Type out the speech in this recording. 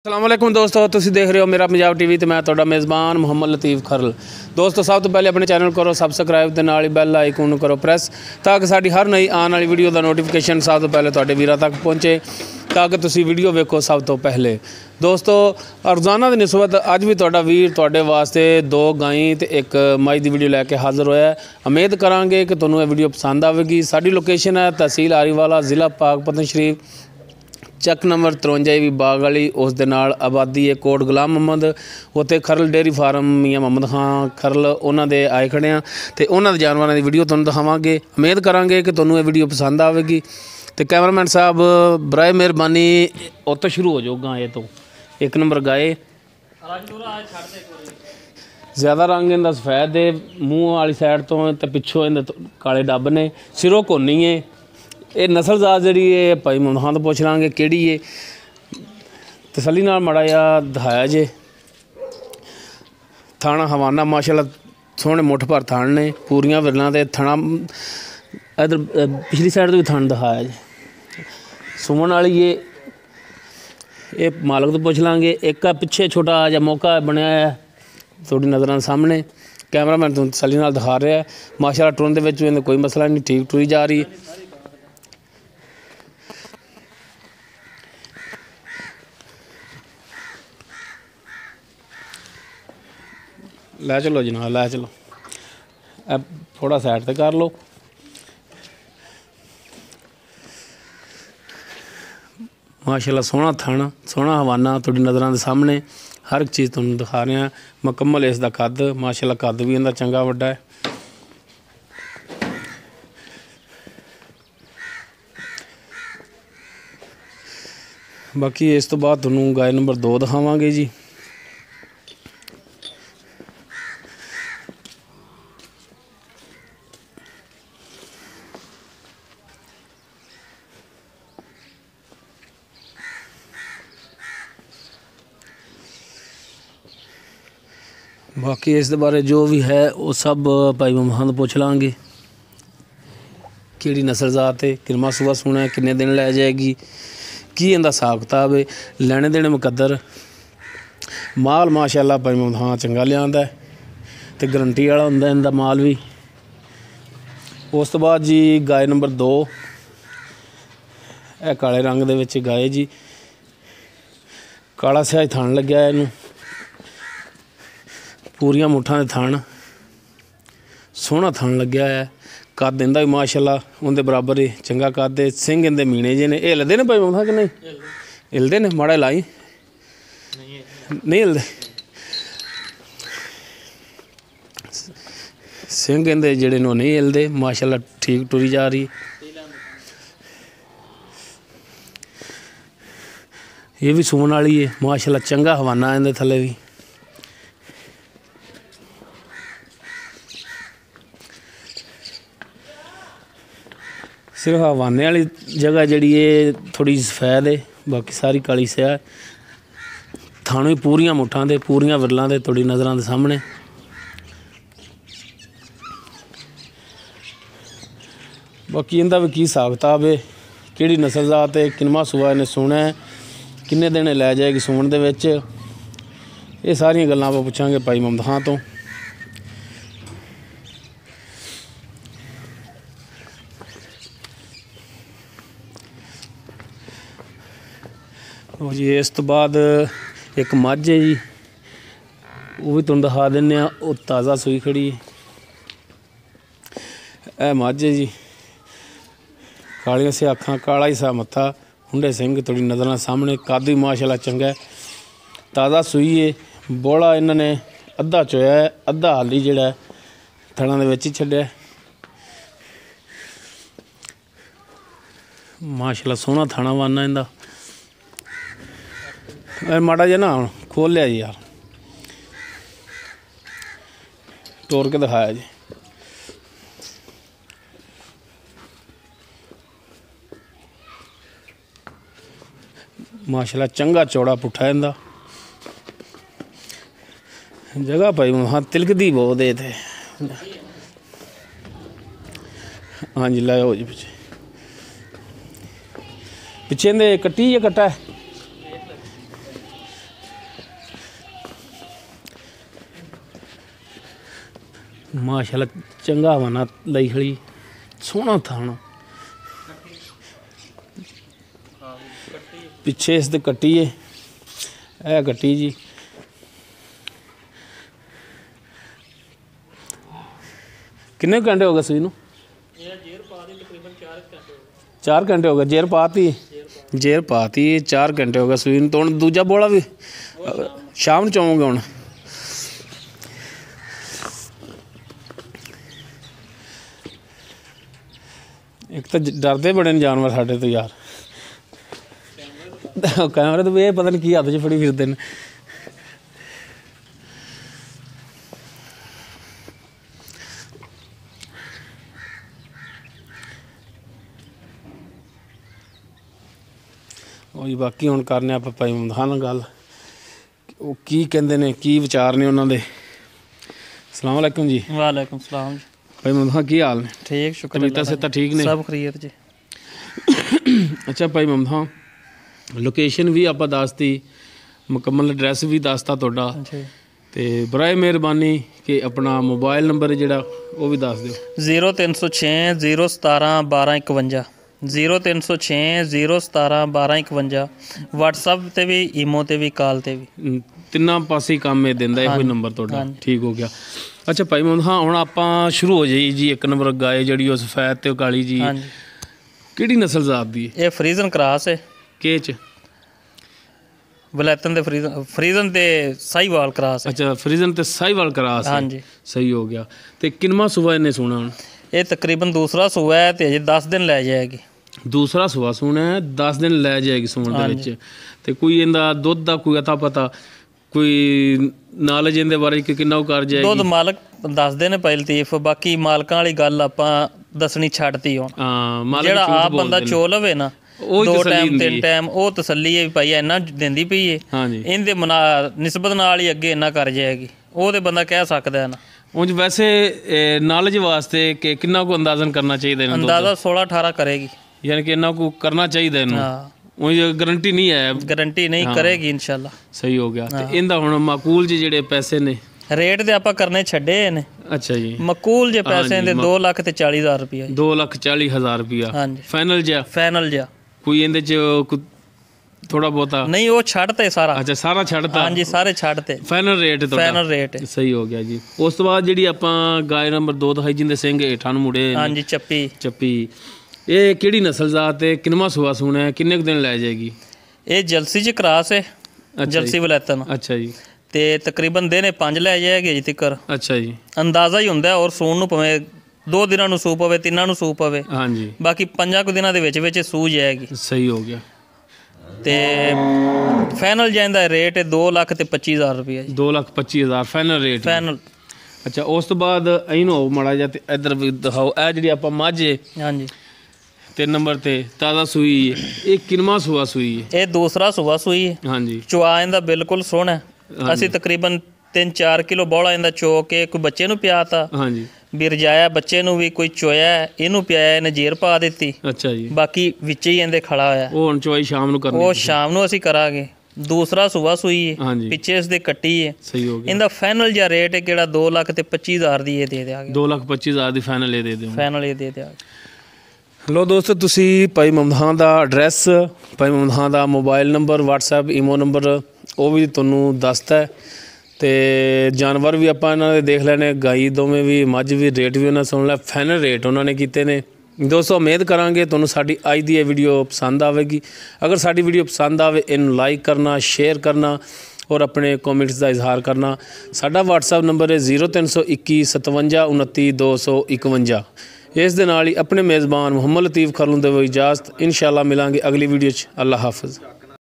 अस्सलाम वालेकुम दोस्तों, तुसीं देख रहे हो मेरा पंजाब टीवी तो मैं तुहाडा मेज़बान मुहम्मद लतीफ़ खरल। दोस्तों सब तो पहले अपने चैनल करो सबसक्राइब ते नाल ही बैल आइकन करो प्रेस ताकि साडी हर नई आने वाली वीडियो का नोटिफिकेशन सब तो पहले तुहाडे वीरां तक पहुँचे ताकि तुसीं वीडियो वेखो सब तो पहले। दोस्तों रोज़ाना की निस्बत अज भी तुहाडा वीर तुहाडे वास्ते दो गाईं ते एक मई की वीडियो लैके हाज़र होया। उम्मीद करांगे कि तुहानूं यह वीडियो पसंद आवेगी। साडी लोकेशन है तहसील आरीवाला, ज़िला पाकपतन शरीफ, ਚੱਕ नंबर 53 भी बाग वाली, उस दे नाल आबादी है कोट गुलाम मोहम्मद, उत्ते खरल डेयरी फार्म मियाँ मोहम्मद खान खरल उन्हां दे आए खड़े हैं तो उन्हां दे जानवरां दी वीडियो तुहानूं दिखावांगे। उम्मीद करांगे कि तुहानूं ये वीडियो पसंद आवेगी। तो कैमरामैन साहब बराए मेहरबानी उत्तों शुरू हो जाओ। गाय तो एक नंबर गाय, ज़्यादा रंग इनका सफैद है, मूँह वाली साइड तो पिछों इहदे काले डब ने, सिरों कोनी है। ये नस्लजात जी है भाई मोहम्मद खान तो पुछ लाँगे किहड़ी है, तसल्ली नाल माड़ा जिहा दिखाया जे। थाना हवाना माशाल्लाह सोहने मुठ भर थान ने, पूरियां विरलां ते थना इधर पिछली साइड तो भी थान दिखाया जे। सुमन वाली ये मालक तो पुछ लाँगे। एक पिछे छोटा जिहा मौका बनया है थोड़ी नज़रां सामने, कैमरामैन तुहानूं तसल्ली नाल दिखा रहा है। माशाल्लाह टुरन दे विच कोई मसला नहीं, ठीक टुरी जा रही है। लै चलो जनाब, लै चलो, अब थोड़ा साइड ते कर लो। माशाल्लाह सोहना थाना, सोहना हवाना, थोड़ी नज़रां दे सामने हर एक चीज़ तुहानूं दिखा रहे हैं। मुकम्मल इसदा कद, माशाल्लाह कद भी इहदा चंगा वड्डा है। बाकी इस तो बाद तुहानूं गाय नंबर 2 दिखावांगे जी। बाकी इस बारे जो भी है वो सब भाई मोहम्मद पुछ लाँगे कि नस्ल जात है, किरमा सुबह सुना है, किन्ने दिन लै जाएगी, की इनका हिसाब किताब है, लैने देने मुकद्दर। माल माशाल्लाह भाई मोहम्मद खान चंगा लियांदा है तो गारंटी वाला हुंदा इनका माल भी। उस तो बाद जी गाय नंबर 2 यह काले रंग दे विच गाय जी, काला स्याज थान लग्या इनू, पूरियां मुठां दे थान, सोहना थान लग्या है। कद इंदा भी माशाल्लाह उनके बराबर ही चंगा कद है। सिंह इंदे मीने जे ने, हिलदे ने भाई मोहम्मद कि नहीं हिलदे ने, माड़ा लाई नहीं हिलदे। सिंह इंदे जेड़े ने नहीं हिलदे, माशाल्लाह ठीक टुरी जा रही। ये भी सून वाली है, माशाल्लाह चंगा हवाना इंदे थले भी। सिर्फ हवाने वाली जगह जी थोड़ी सफेद है, बाकी सारी काली स्याह। थानों ही पूरियां मुठां दे, पूरियां विरलां दे, थोड़ी नज़रां दे सामने। बाकी इनका भी की हिसाब किताब है, किहड़ी नस्ल जात है, किनवा सूआ इन्हें सूना है, किन्ने दिन लै जाएगी सूण दे विच, ये सारियां गल्लां आपां पुछांगे भाई मोहम्मद खान तो। जी इस तो बाद एक मझ है जी, वो भी तुहानूं दिखा दिन्ने आ, वो ताज़ा सूई खड़ी है। यह मझ है जी, कालियां से अखां, काला ही सा मत्था, हुंडे सिंह, थोड़ी नज़रां सामने, कद भी माशाल्लाह चंगा है, ताज़ा सूई है। बोला इन्होंने अद्धा चोया है, अद्धा हाली जिहड़ा थणा दे विच ही छड्डिया। माशाल्लाह सोहना थाना वाना इंदा। माड़ा जिहा ना खोल लिया जी यार, तोड़ के दिखाया जी। माशाल्लाह चंगा चौड़ा पुट्ठा इंदा, जगह भाई वहाँ तिलकदी बहुत है थे। हाँ जी लाओ जी पिछे पिछे दे कट्टी या कट्टा है माशाल्लाह चंगा हवाना लई खड़ी सोहना थाना पिछे इस कट्टी है ए कट्टी जी किन्ने घंटे हो गए सूई नूं 4 घंटे हो गए जेर पाती 4 घंटे हो गए सूई तो हुण दूजा बोला भी शाम नूं चोवोगे हुण एक तो डरते बड़े ने जानवर साढ़े तो यार कैमरे तो ये पता नहीं की हत्थ च फड़ी फिरते हैं ਉਹੀ ਬਾਕੀ ਹੁਣ ਕਰਨੇ ਆਪਾਂ ਭਾਈ ਮਮਦਾਨ ਨਾਲ ਗੱਲ ਉਹ ਕੀ ਕਹਿੰਦੇ ਨੇ ਕੀ ਵਿਚਾਰ ਨੇ ਉਹਨਾਂ ਦੇ ਅਸਲਾਮ ਵਾਲੇਕੁਮ ਜੀ वालेकुम सलाम जी ਭਾਈ ਮਮਦਾਨ ਕੀ ਹਾਲ ਨੇ ठीक शुक्र ਤਬੀਅਤਾਂ ਸਿਹਤਾਂ ਠੀਕ ਨੇ सब खरीद जी ਅੱਛਾ ਭਾਈ ਮਮਦਾਨ ਲੋਕੇਸ਼ਨ ਵੀ ਆਪਾਂ ਦੱਸਤੀ ਮੁਕੰਮਲ ਐਡਰੈਸ ਵੀ ਦੱਸਤਾ ਤੁਹਾਡਾ जी ਤੇ ਬਰਾਏ ਮਿਹਰਬਾਨੀ ਕਿ ਆਪਣਾ ਮੋਬਾਈਲ ਨੰਬਰ ਜਿਹੜਾ ਉਹ ਵੀ ਦੱਸ ਦਿਓ 0306 017 1251 0306 017 1251 WhatsApp ਤੇ ਵੀ ਈਮੋ ਤੇ ਵੀ ਕਾਲ ਤੇ ਵੀ ਤਿੰਨਾਂ ਪਾਸੇ ਹੀ ਕੰਮ ਇਹ ਦਿੰਦਾ ਇਹੋ ਹੀ ਨੰਬਰ ਤੁਹਾਡਾ ਠੀਕ ਹੋ ਗਿਆ ਅੱਛਾ ਭਾਈ ਮਮਦਾਨ ਹਾਂ ਹੁਣ ਆਪਾਂ ਸ਼ੁਰੂ ਹੋ ਜਾਈ ਜੀ ਇੱਕ ਨੰਬਰ ਗਾਏ ਜਿਹੜੀ ਉਹ ਸਫੈਦ ਤੇ ਕਾਲੀ ਜੀ ਹਾਂਜੀ ਕਿਹੜੀ ਨਸਲ ਜ਼ਾਤ ਦੀ ਹੈ ਇਹ ਫਰੀਜ਼ਨ ਕ੍ਰਾਸ ਹੈ ਕੇ ਚ ਵਲੈਤਨ ਦੇ ਫਰੀਜ਼ਨ ਤੇ ਸਾਈਵਾਲ ਕ੍ਰਾਸ ਹੈ ਅੱਛਾ ਫਰੀਜ਼ਨ ਤੇ ਸਾਈਵਾਲ ਕਰਾਸ ਹੈ ਹਾਂਜੀ ਸਹੀ ਹੋ ਗਿਆ ਤੇ ਕਿੰਨਵਾਂ ਸੂਆ ਇਹਨੇ ਸੋਣਾ ਹੁਣ ਇਹ ਤਕਰੀਬਨ ਦੂਸਰਾ ਸੂਆ ਹੈ ਤੇ ਅਜੇ 10 ਦਿਨ ਲੈ ਜਾਏਗੀ ਦੂਸਰਾ ਸੂਆ ਸੋਣਾ ਹੈ 10 ਦਿਨ ਲੈ ਜਾਏਗੀ ਸੂਣ ਦੇ ਵਿੱਚ ਤੇ ਕੋਈ ਇਹਦਾ ਦੁੱਧ ਦਾ ਕੋਈ ਅਤਾ ਪਤਾ ਕੋਈ ਨਾਲੇਜ ਇਹਦੇ ਬਾਰੇ ਕਿ ਕਿੰਨਾ ਉਹ ਕਰ ਜਾਏਗੀ ਦੁੱਧ ਮਾਲਕ ਦੱਸਦੇ ਨੇ ਪਹਿਲ ਤੀਫ ਬਾਕੀ ਮਾਲਕਾਂ ਵਾਲੀ ਗੱਲ ਆਪਾਂ ਦੱਸਣੀ ਛੱਡਤੀ ਹੁਣ ਹਾਂ ਮਾਲਕ ਜਿਹੜਾ ਆਪ ਬੰਦਾ ਚੋ ਲਵੇ ਨਾ ਉਹ 2 ਟਾਈਮ 3 ਟਾਈਮ ਉਹ ਤਸੱਲੀ ਹੈ ਵੀ ਭਾਈ ਇੰਨਾ ਦਿੰਦੀ ਪਈ ਏ ਹਾਂਜੀ ਇਹਦੇ ਨਿਸਬਤ ਨਾਲ ਹੀ ਅੱਗੇ ਇੰਨਾ ਕਰ ਜਾਏਗੀ ਉਹ ਤੇ ਬੰਦਾ ਕਹਿ ਸਕਦਾ ਹੈ ਨਾ ਉਂਝ ਵੈਸੇ ਨਾਲੇਜ ਵਾਸਤੇ ਕਿ ਕਿੰਨਾ ਕੋ ਅੰਦਾਜ਼ਨ ਕਰਨਾ ਚਾਹੀਦਾ ਇਹਨੂੰ ਅੰਦਾਜ਼ਾ 16 18 ਕਰੇਗੀ ਯਾਨੀ ਕਿ ਇਹਨਾਂ ਕੋ ਕਰਨਾ ਚਾਹੀਦਾ ਇਹਨੂੰ ਹਾਂ ਉਂਝ ਗਾਰੰਟੀ ਨਹੀਂ ਹੈ ਗਾਰੰਟੀ ਨਹੀਂ ਕਰੇਗੀ ਇਨਸ਼ਾਅੱਲਾ ਸਹੀ ਹੋ ਗਿਆ ਤੇ ਇਹਦਾ ਹੁਣ ਮਾਕੂਲ ਜੀ ਜਿਹੜੇ ਪੈਸੇ ਨੇ ਰੇਟ ਤੇ ਆਪਾਂ ਕਰਨੇ ਛੱਡੇ ਨੇ ਅੱਛਾ ਜੀ ਮਕੂਲ ਜੇ ਪੈਸੇ ਦੇ 2,40,000 ਰੁਪਏ 2,40,000 ਰੁਪਇਆ ਹਾਂਜੀ ਫਾਈਨਲ ਜਿਹਾ ਫਾਈਨਲ ਜਿਹਾ ਕੋਈ ਇਹਦੇ ਚ ਥੋੜਾ ਬਹੁਤਾ ਨਹੀਂ ਉਹ ਛੱਡ ਤੇ ਸਾਰਾ ਅੱਛਾ ਸਾਰਾ ਛੱਡਤਾ ਹਾਂਜੀ ਸਾਰੇ ਛੱਡ ਤੇ ਫਾਈਨਲ ਰੇਟ ਤੁਹਾਡਾ ਫਾਈਨਲ ਰੇਟ ਸਹੀ ਹੋ ਗਿਆ ਜੀ ਉਸ ਤੋਂ ਬਾਅਦ ਜਿਹੜੀ ਆਪਾਂ ਗਾਇ ਨੰਬਰ 2 ਦਿਖਾਈ ਜਿੰਦੇ ਸਿੰਘ ਹੇਠਾਂ ਨੂੰ ਮੁੜੇ ਹਾਂਜੀ ਚੱਪੀ ਇਹ ਕਿਹੜੀ ਨਸਲ ਜ਼ਾਤ ਹੈ ਕਿੰਨਵਾਂ ਸੂਆ ਸੂਣਾ ਹੈ ਕਿੰਨੇ ਕੁ ਦਿਨ ਲੈ ਜਾਏਗੀ ਇਹ ਜਲਸੀ ਚ ਕਰਾਸ ਹੈ ਜਲਸੀ ਵਲੈਤਨ ਅੱਛਾ ਜੀ ਤੇ ਤਕਰੀਬਨ ਦਿਨੇ 5 ਲੈ ਜਾਏਗੀ ਅਜੇ ਤੱਕ ਅੱਛਾ ਜੀ ਅੰਦਾਜ਼ਾ ਹੀ ਹੁੰਦਾ ਔਰ ਸੂਣ ਨੂੰ ਭਾਵੇਂ 2 ਦਿਨਾਂ ਨੂੰ ਸੂ ਪਵੇ 3 ਨੂੰ ਸੂ ਪਵੇ ਹਾਂਜੀ ਬਾਕੀ 5 ਕੁ ਦਿਨਾਂ ਦੇ ਵਿੱਚ ਸੂ ਜਾਏਗੀ ਸਹੀ ਹੋ ਗਿਆ ਤੇ ਫਾਈਨਲ ਜਾਂਦਾ ਰੇਟ 2,25,000 ਰੁਪਏ ਜੀ 2,25,000 ਫਾਈਨਲ ਰੇਟ ਫਾਈਨਲ ਅੱਛਾ ਉਸ ਤੋਂ ਬਾਅਦ ਇਹਨੂੰ ਆਓ ਮਾੜਾ ਜਿਹਾ ਤੇ ਇੱਧਰ ਵੀ ਦਿਖਾਓ ਇਹ ਜਿਹੜੀ ਆਪਾਂ ਮਾਝੇ ਹਾਂਜੀ 3 ਨੰਬਰ ਤੇ ਤਾਜ਼ਾ ਸੂਈ ਹੈ ਇਹ ਕਿੰਨਵਾਂ ਸੂਆ ਸੂਈ ਹੈ ਇਹ ਦੂਸਰਾ ਸੂਆ ਸੂਈ ਹੈ ਹਾਂਜੀ ਚੁਆ ਇਹਦਾ ਬਿਲਕੁਲ ਸੋਹਣਾ ਅਸੀਂ ਤਕਰੀਬਨ 3-4 ਕਿਲੋ ਬੋਲਾ ਇਹਦਾ ਚੋ ਕੇ ਕੋਈ ਬੱਚੇ ਨੂੰ ਪਿਆਤਾ ਹਾਂਜੀ ਵੀ ਰਜਾਇਆ ਬੱਚੇ ਨੂੰ ਵੀ ਕੋਈ ਚੋਇਆ ਇਹਨੂੰ ਪਿਆਇਆ ਇਹਨੇ ਜੇਰ ਪਾ ਦਿੱਤੀ ਅੱਛਾ ਜੀ ਬਾਕੀ ਵਿੱਚ ਹੀ ਇਹਦੇ ਖੜਾ ਹੋਇਆ ਉਹ ਹੁਣ ਚੋਈ ਸ਼ਾਮ ਨੂੰ ਕਰਨੀ ਉਹ ਸ਼ਾਮ ਨੂੰ ਅਸੀਂ ਕਰਾਂਗੇ ਦੂਸਰਾ ਸੂਆ ਸੂਈ ਹੈ ਹਾਂਜੀ ਪਿੱਛੇ ਇਸ ਦੇ ਕੱਟੀ ਹੈ ਸਹੀ ਹੋ ਗਿਆ ਇਹਦਾ ਫਾਈਨਲ ਜਿਹਾ ਰੇਟ ਹੈ ਕਿਹੜਾ 2,25,000 ਦੀ ਇਹ ਦੇ ਦਿਆਂਗੇ 2,25,000 ਦੀ ਫਾਈਨਲ ਇਹ ਦੇ ਦਿਓ ਫਾਈਨਲ ਇਹ ਦੇ ਦਿਆਂਗੇ ਲੋ ਦੋਸਤੋ ਤੁਸੀਂ ਭਾਈ ਮਮਦਾਨ ਦਾ ਐਡਰੈਸ ਭਾਈ ਮਮਦਾਨ ਦਾ mobile number WhatsApp imo number ਉਹ ਵੀ ਤੁਹਾਨੂੰ ਦੱਸਤਾ ਤੇ ਜਾਨਵਰ ਵੀ ਆਪਾਂ ਇਹਨਾਂ ਦੇ ਦੇਖ ਲੈਣੇ ਗਾਈ ਦੋਵੇਂ ਵੀ ਮੱਝ ਵੀ ਰੇਟ ਵੀ ਉਹਨਾਂ ਸੁਣ ਲਿਆ ਫਾਈਨਲ ਰੇਟ ਉਹਨਾਂ ਨੇ ਕੀਤੇ ਨੇ ਦੋਸਤੋ ਉਮੀਦ ਕਰਾਂਗੇ ਤੁਹਾਨੂੰ ਸਾਡੀ ਅੱਜ ਦੀ ਇਹ ਵੀਡੀਓ ਪਸੰਦ ਆਵੇਗੀ ਅਗਰ ਸਾਡੀ ਵੀਡੀਓ ਪਸੰਦ ਆਵੇ ਇਹਨੂੰ ਲਾਈਕ ਕਰਨਾ ਸ਼ੇਅਰ ਕਰਨਾ ਔਰ ਆਪਣੇ ਕਮੈਂਟਸ ਦਾ ਇਜ਼ਹਾਰ ਕਰਨਾ ਸਾਡਾ WhatsApp ਨੰਬਰ ਹੈ 0321 57 29 251 ਇਸ ਦੇ ਨਾਲ ਹੀ ਆਪਣੇ ਮੇਜ਼ਬਾਨ ਮੁਹੰਮਦ ਲਤੀਫ ਖਰਲ ਦੇ ਇਜਾਜ਼ਤ ਇਨਸ਼ਾਅੱਲਾ ਮਿਲਾਂਗੇ ਅਗਲੀ ਵੀਡੀਓ 'ਚ ਅੱਲਾ ਹਾਫਿਜ਼